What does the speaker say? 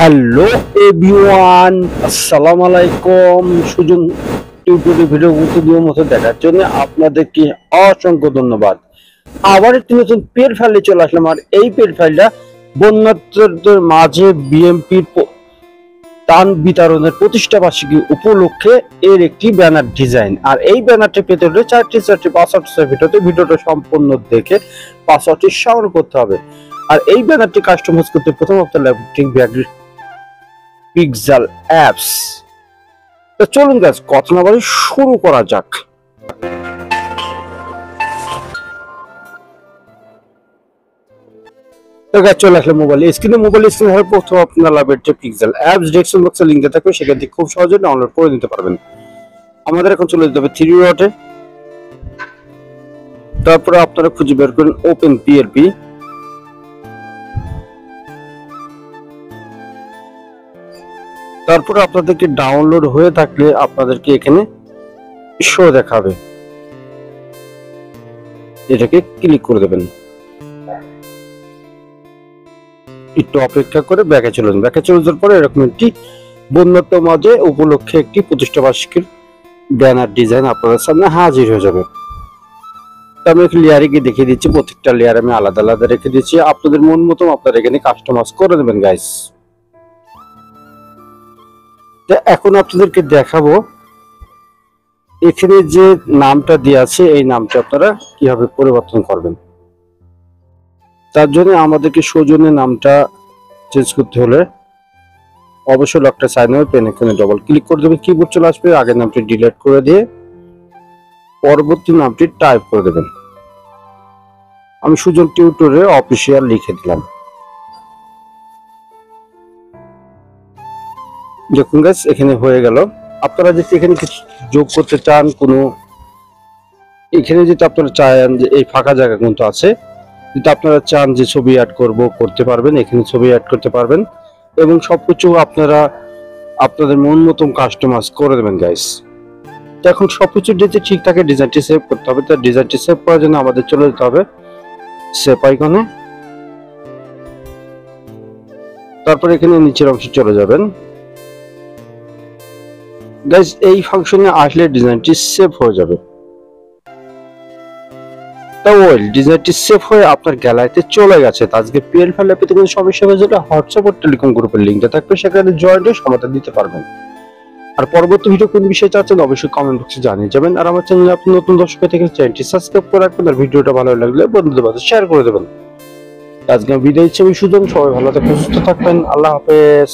Hello everyone, আসসালামু আলাইকুম। Sujan tutorial video মতো দেখার জন্য আপনাদেরকে অসংখ্য ধন্যবাদ। আবার একটি নতুন পেড ফাইলে চলে আসলাম। আর এই পেড ফাইলটা বন্যার্থীদের মাঝে বিএমপির ত্রাণ বিতরণের প্রতিষ্ঠা বার্ষিকী উপলক্ষে এর একটি ব্যানার ডিজাইন। আর এই ব্যানারটি পেতে হলে চারটি পাসওয়ার্ড ভিডিওটা সম্পূর্ণ দেখে পাসওয়ার্ডটি সংগ্রহ করতে হবে। আর এই ব্যানারটি কাস্টমাইজ করতে প্রথম আপনার ল্যাপটপ পিক্সেল অ্যাপস। তো চলুন গাইস, কথা না বলে শুরু করা যাক। তো গাইস চলে আসলে মোবাইল স্ক্রিনে হলে প্রথম আপনার ল্যাপটপ পিক্সেল অ্যাপস ডেসক্রিপশন বক্সে লিংক দেওয়া থাকবে, সেখান থেকে খুব সহজে ডাউনলোড করে নিতে পারবেন। আমাদের এখন চলে যেতে হবে 3 ডটে। তারপরে আপনারা খুঁজে বের করেন ওপেন পিএলপি। তারপরে আপনাদেরকে ডাউনলোড হয়ে থাকলে আপনাদেরকে এখানে শো দেখাবে, এটাকে ক্লিক করে দেবেন। একটু অপেক্ষা করে ব্যাকে চলুন। ব্যাকে চলে যাওয়ার পরে এরকম একটি বন্যার্থ মাঝে উপলক্ষে একটি প্রতিষ্ঠা বার্ষিকীর ব্যানার ডিজাইন আপনাদের সামনে হাজির হয়ে যাবে। আমি লেয়ারে গিয়ে দেখিয়ে দিচ্ছি, প্রত্যেকটা লেয়ার আমি আলাদা আলাদা রেখে দিচ্ছি। আপনাদের মন মতো আপনারা এখানে কাস্টমাইজ করে দেবেন গাইস। এখন আপনাদেরকে দেখাবো এখানে যে নামটা দেওয়া আছে এই নামটা আপনারা কিভাবে পরিবর্তন করবেন। তার জন্য আমাদেরকে সৌজন্যের নামটা চেঞ্জ করতে হলে অবশ্যই লকটা সাইন হবে, পেন এখানে ডবল ক্লিক করে দেবেন, কিবোর্ড চলে আসবে। আগের নামটি ডিলিট করে দিয়ে পরবর্তী নামটি টাইপ করে দেবেন। আমি সুজন টিউটোরিয়াল অফিসিয়াল লিখে দিলাম। দেখুন গাইস, এখানে হয়ে গেল। আপনারা যদি এখানে কিছু যোগ করতে চান, কোনো এখানে যদি আপনারা চান যে এই ফাঁকা জায়গা কিন্তু আছে, যদি আপনারা চান যে ছবি অ্যাড করতে পারবেন, এখানে ছবি অ্যাড করতে পারবেন এবং সবকিছু আপনারা আপনাদের মন মতন কাস্টমাইজ করে দেবেন গাইস। তো এখন সবকিছু যদি ঠিক থাকে ডিজাইনটি সেভ করতে হবে। তার ডিজাইনটি সেভ করার জন্য আমাদের চলে যেতে হবে সেভ আইকনে। তারপর এখানে নিচের অংশে চলে যাবেন গাইস। এই ফাংশনে আসলে ডিজাইনটি সেভ হয়ে যাবে। তো ডিজাইনটি সেভ হয়ে আপনার গ্যালারিতে চলে গেছে। আজকে পিএল ফাইলে পেতে কোনো সমস্যা হয়ে যাবে, হোয়াটসঅ্যাপ ও টেলিকম গ্রুপের লিংকটা থাকবে, সেখানে জয়েন হয়ে সমাধান দিতে পারবেন। আর পরবর্তী ভিডিও কোন বিষয়ে চাচ্ছেন অবশ্যই কমেন্ট বক্সে জানিয়ে যাবেন। আর আমার চ্যানেলে আপনি নতুন দর্শক থেকে চ্যানেলটি সাবস্ক্রাইব করে রাখবেন আর ভিডিওটা ভালো লাগলে বন্ধুদের মাঝে শেয়ার করে দেবেন। আজকে বিদায় দিচ্ছি আমি সুজন। সবাই ভালো থাকবেন, সুস্থ থাকবেন। আল্লাহ হাফেজ।